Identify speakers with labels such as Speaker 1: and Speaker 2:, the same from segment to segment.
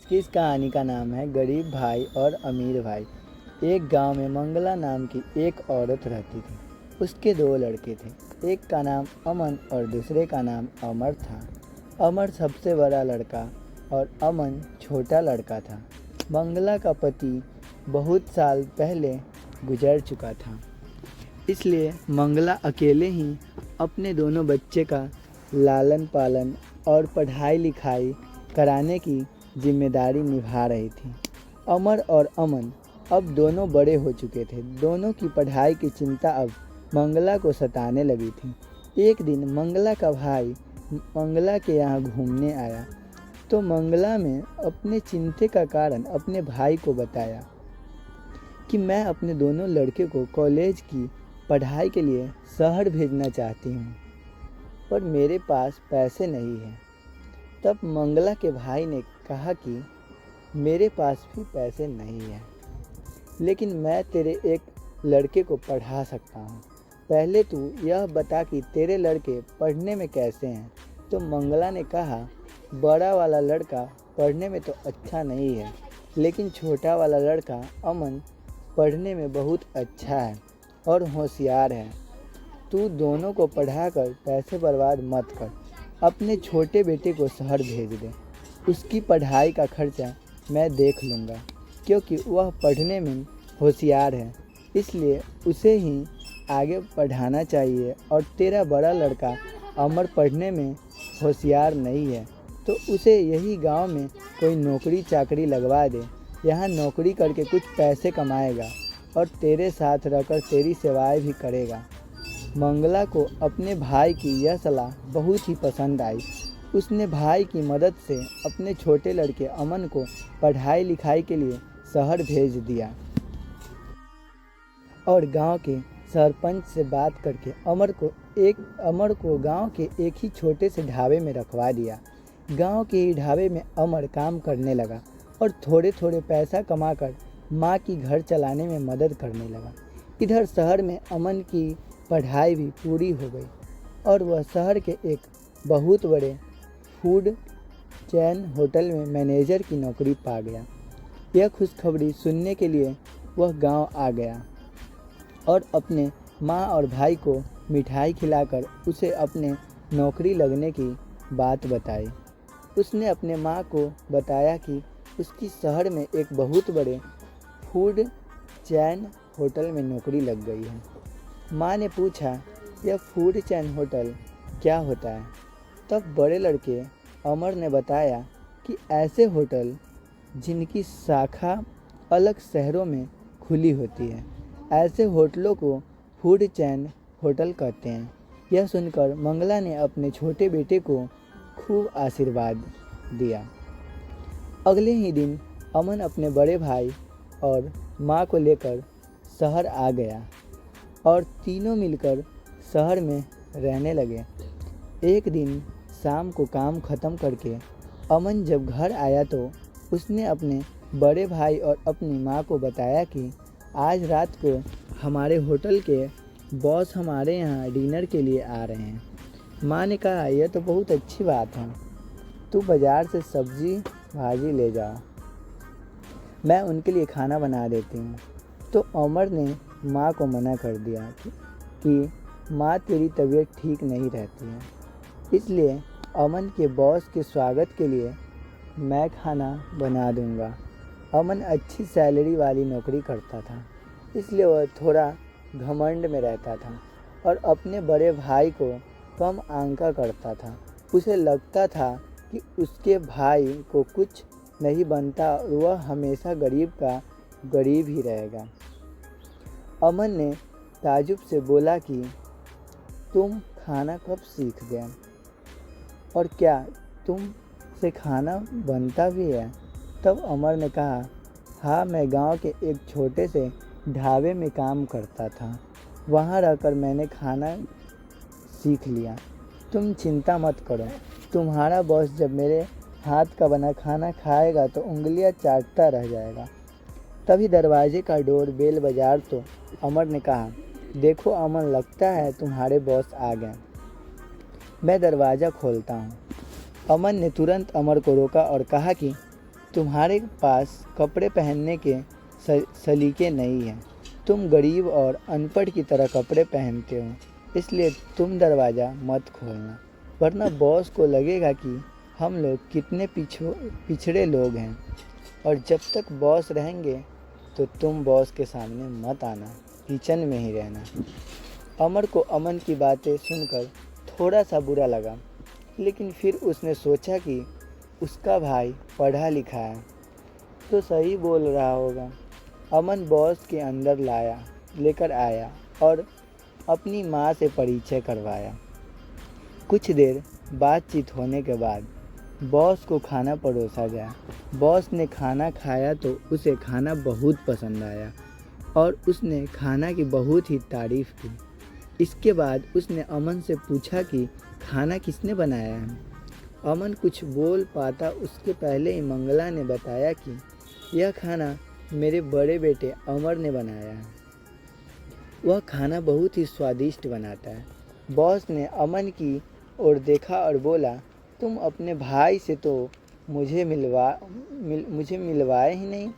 Speaker 1: इस कहानी का नाम है गरीब भाई और अमीर भाई। एक गांव में मंगला नाम की एक औरत रहती थी। उसके दो लड़के थे, एक का नाम अमन और दूसरे का नाम अमर था। अमर सबसे बड़ा लड़का और अमन छोटा लड़का था। मंगला का पति बहुत साल पहले गुजर चुका था, इसलिए मंगला अकेले ही अपने दोनों बच्चे का लालन पालन और पढ़ाई लिखाई कराने की जिम्मेदारी निभा रही थी। अमर और अमन अब दोनों बड़े हो चुके थे। दोनों की पढ़ाई की चिंता अब मंगला को सताने लगी थी। एक दिन मंगला का भाई मंगला के यहाँ घूमने आया तो मंगला में अपने चिंता का कारण अपने भाई को बताया कि मैं अपने दोनों लड़के को कॉलेज की पढ़ाई के लिए शहर भेजना चाहती हूँ, पर मेरे पास पैसे नहीं हैं। तब मंगला के भाई ने कहा कि मेरे पास भी पैसे नहीं हैं, लेकिन मैं तेरे एक लड़के को पढ़ा सकता हूँ। पहले तू यह बता कि तेरे लड़के पढ़ने में कैसे हैं। तो मंगला ने कहा, बड़ा वाला लड़का पढ़ने में तो अच्छा नहीं है, लेकिन छोटा वाला लड़का अमन पढ़ने में बहुत अच्छा है और होशियार है। तू दोनों को पढ़ाकर पैसे बर्बाद मत कर। अपने छोटे बेटे को शहर भेज दे। उसकी पढ़ाई का खर्चा मैं देख लूँगा, क्योंकि वह पढ़ने में होशियार है, इसलिए उसे ही आगे पढ़ाना चाहिए। और तेरा बड़ा लड़का अमर पढ़ने में होशियार नहीं है, तो उसे यही गांव में कोई नौकरी चाकरी लगवा दे। यहाँ नौकरी करके कुछ पैसे कमाएगा और तेरे साथ रहकर तेरी सेवाएं भी करेगा। मंगला को अपने भाई की यह सलाह बहुत ही पसंद आई। उसने भाई की मदद से अपने छोटे लड़के अमन को पढ़ाई लिखाई के लिए शहर भेज दिया और गांव के सरपंच से बात करके अमर को गांव के एक ही छोटे से ढाबे में रखवा दिया। गांव के ही ढाबे में अमर काम करने लगा और थोड़े थोड़े पैसा कमाकर माँ की घर चलाने में मदद करने लगा। इधर शहर में अमन की पढ़ाई भी पूरी हो गई और वह शहर के एक बहुत बड़े फूड चैन होटल में मैनेजर की नौकरी पा गया। यह खुशखबरी सुनने के लिए वह गांव आ गया और अपने माँ और भाई को मिठाई खिलाकर उसे अपने नौकरी लगने की बात बताई। उसने अपने माँ को बताया कि उसकी शहर में एक बहुत बड़े फूड चैन होटल में नौकरी लग गई है। माँ ने पूछा, यह फूड चैन होटल क्या होता है? तब बड़े लड़के अमर ने बताया कि ऐसे होटल जिनकी शाखा अलग शहरों में खुली होती है, ऐसे होटलों को फूड चैन होटल कहते हैं। यह सुनकर मंगला ने अपने छोटे बेटे को खूब आशीर्वाद दिया। अगले ही दिन अमन अपने बड़े भाई और माँ को लेकर शहर आ गया और तीनों मिलकर शहर में रहने लगे। एक दिन शाम को काम ख़त्म करके अमन जब घर आया तो उसने अपने बड़े भाई और अपनी माँ को बताया कि आज रात को हमारे होटल के बॉस हमारे यहाँ डिनर के लिए आ रहे हैं। माँ ने कहा, यह तो बहुत अच्छी बात है, तू बाज़ार से सब्जी भाजी ले जा, मैं उनके लिए खाना बना देती हूँ। तो अमर ने माँ को मना कर दिया कि माँ तेरी तबीयत ठीक नहीं रहती है, इसलिए अमन के बॉस के स्वागत के लिए मैं खाना बना दूँगा। अमन अच्छी सैलरी वाली नौकरी करता था, इसलिए वह थोड़ा घमंड में रहता था और अपने बड़े भाई को कम आंका करता था। उसे लगता था कि उसके भाई को कुछ नहीं बनता और वह हमेशा गरीब का गरीब ही रहेगा। अमन ने ताजुब से बोला कि तुम खाना कब सीख गए और क्या तुम से खाना बनता भी है? तब अमर ने कहा, हाँ, मैं गांव के एक छोटे से ढाबे में काम करता था, वहाँ रहकर मैंने खाना सीख लिया। तुम चिंता मत करो, तुम्हारा बॉस जब मेरे हाथ का बना खाना खाएगा तो उंगलियां चाटता रह जाएगा। तभी दरवाजे का डोर बेल बजा तो अमर ने कहा, देखो अमन, लगता है तुम्हारे बॉस आ गए, मैं दरवाज़ा खोलता हूँ। अमन ने तुरंत अमर को रोका और कहा कि तुम्हारे पास कपड़े पहनने के सलीके नहीं हैं। तुम गरीब और अनपढ़ की तरह कपड़े पहनते हो, इसलिए तुम दरवाज़ा मत खोलना, वरना बॉस को लगेगा कि हम लोग कितने पिछड़े लोग हैं। और जब तक बॉस रहेंगे तो तुम बॉस के सामने मत आना, किचन में ही रहना। अमर को अमन की बातें सुनकर थोड़ा सा बुरा लगा, लेकिन फिर उसने सोचा कि उसका भाई पढ़ा लिखा है तो सही बोल रहा होगा। अमन बॉस के अंदर लेकर आया और अपनी माँ से परिचय करवाया। कुछ देर बातचीत होने के बाद बॉस को खाना परोसा गया। बॉस ने खाना खाया तो उसे खाना बहुत पसंद आया और उसने खाना की बहुत ही तारीफ़ की। इसके बाद उसने अमन से पूछा कि खाना किसने बनाया है। अमन कुछ बोल पाता उसके पहले ही मंगला ने बताया कि यह खाना मेरे बड़े बेटे अमर ने बनाया है। वह खाना बहुत ही स्वादिष्ट बनाता है। बॉस ने अमन की ओर देखा और बोला, तुम अपने भाई से तो मुझे मिलवाए ही नहीं।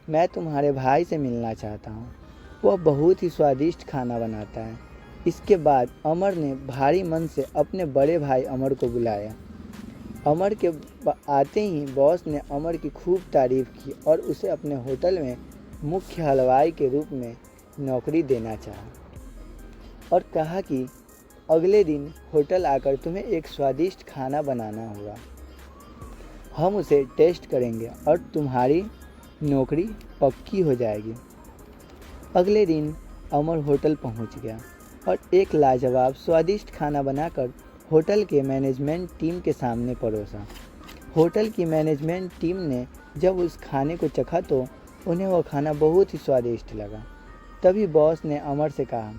Speaker 1: मैं तुम्हारे भाई से मिलना चाहता हूँ। वह बहुत ही स्वादिष्ट खाना बनाता है। इसके बाद अमर ने भारी मन से अपने बड़े भाई अमर को बुलाया। अमर के आते ही बॉस ने अमर की खूब तारीफ़ की और उसे अपने होटल में मुख्य हलवाई के रूप में नौकरी देना चाहा और कहा कि अगले दिन होटल आकर तुम्हें एक स्वादिष्ट खाना बनाना होगा। हम उसे टेस्ट करेंगे और तुम्हारी नौकरी पक्की हो जाएगी। अगले दिन अमर होटल पहुंच गया और एक लाजवाब स्वादिष्ट खाना बनाकर होटल के मैनेजमेंट टीम के सामने परोसा। होटल की मैनेजमेंट टीम ने जब उस खाने को चखा तो उन्हें वह खाना बहुत ही स्वादिष्ट लगा। तभी बॉस ने अमर से कहा,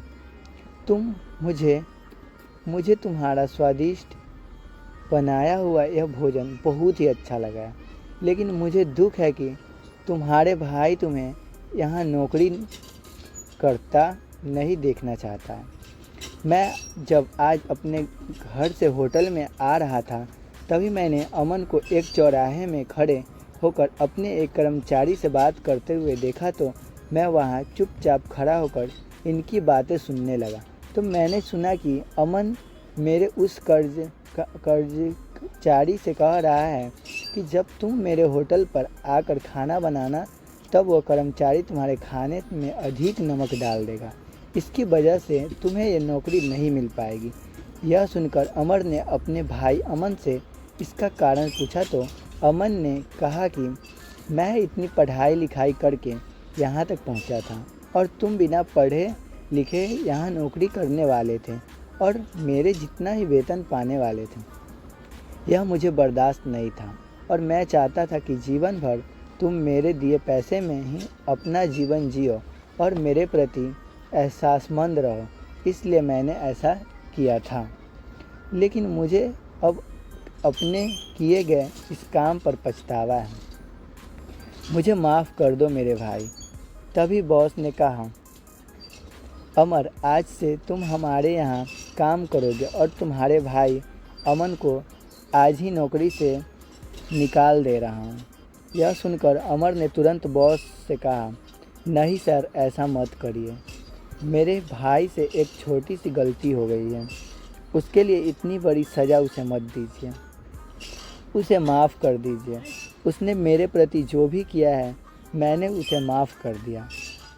Speaker 1: मुझे तुम्हारा स्वादिष्ट बनाया हुआ यह भोजन बहुत ही अच्छा लगा, लेकिन मुझे दुख है कि तुम्हारे भाई तुम्हें यहाँ नौकरी करता नहीं देखना चाहता है। मैं जब आज अपने घर से होटल में आ रहा था तभी मैंने अमन को एक चौराहे में खड़े होकर अपने एक कर्मचारी से बात करते हुए देखा तो मैं वहाँ चुपचाप खड़ा होकर इनकी बातें सुनने लगा। तो मैंने सुना कि अमन मेरे उस कर्मचारी से कह रहा है कि जब तुम मेरे होटल पर आकर खाना बनाना तब वो कर्मचारी तुम्हारे खाने में अधिक नमक डाल देगा। इसकी वजह से तुम्हें ये नौकरी नहीं मिल पाएगी। यह सुनकर अमर ने अपने भाई अमन से इसका कारण पूछा तो अमन ने कहा कि मैं इतनी पढ़ाई लिखाई करके यहाँ तक पहुँचा था और तुम बिना पढ़े लिखे यहाँ नौकरी करने वाले थे और मेरे जितना ही वेतन पाने वाले थे। यह मुझे बर्दाश्त नहीं था और मैं चाहता था कि जीवन भर तुम मेरे दिए पैसे में ही अपना जीवन जियो और मेरे प्रति एहसासमंद रहो, इसलिए मैंने ऐसा किया था। लेकिन मुझे अब अपने किए गए इस काम पर पछतावा है। मुझे माफ़ कर दो मेरे भाई। तभी बॉस ने कहा, अमर, आज से तुम हमारे यहाँ काम करोगे और तुम्हारे भाई अमन को आज ही नौकरी से निकाल दे रहा हूँ। यह सुनकर अमर ने तुरंत बॉस से कहा, नहीं सर, ऐसा मत करिए। मेरे भाई से एक छोटी सी गलती हो गई है, उसके लिए इतनी बड़ी सज़ा उसे मत दीजिए, उसे माफ़ कर दीजिए। उसने मेरे प्रति जो भी किया है मैंने उसे माफ़ कर दिया।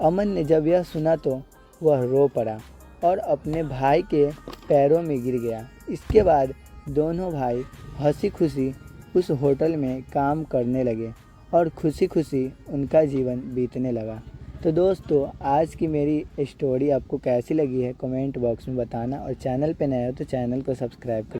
Speaker 1: अमन ने जब यह सुना तो वह रो पड़ा और अपने भाई के पैरों में गिर गया। इसके बाद दोनों भाई हंसी खुशी उस होटल में काम करने लगे और खुशी खुशी उनका जीवन बीतने लगा। तो दोस्तों, आज की मेरी स्टोरी आपको कैसी लगी है कमेंट बॉक्स में बताना और चैनल पे नए हो तो चैनल को सब्सक्राइब कर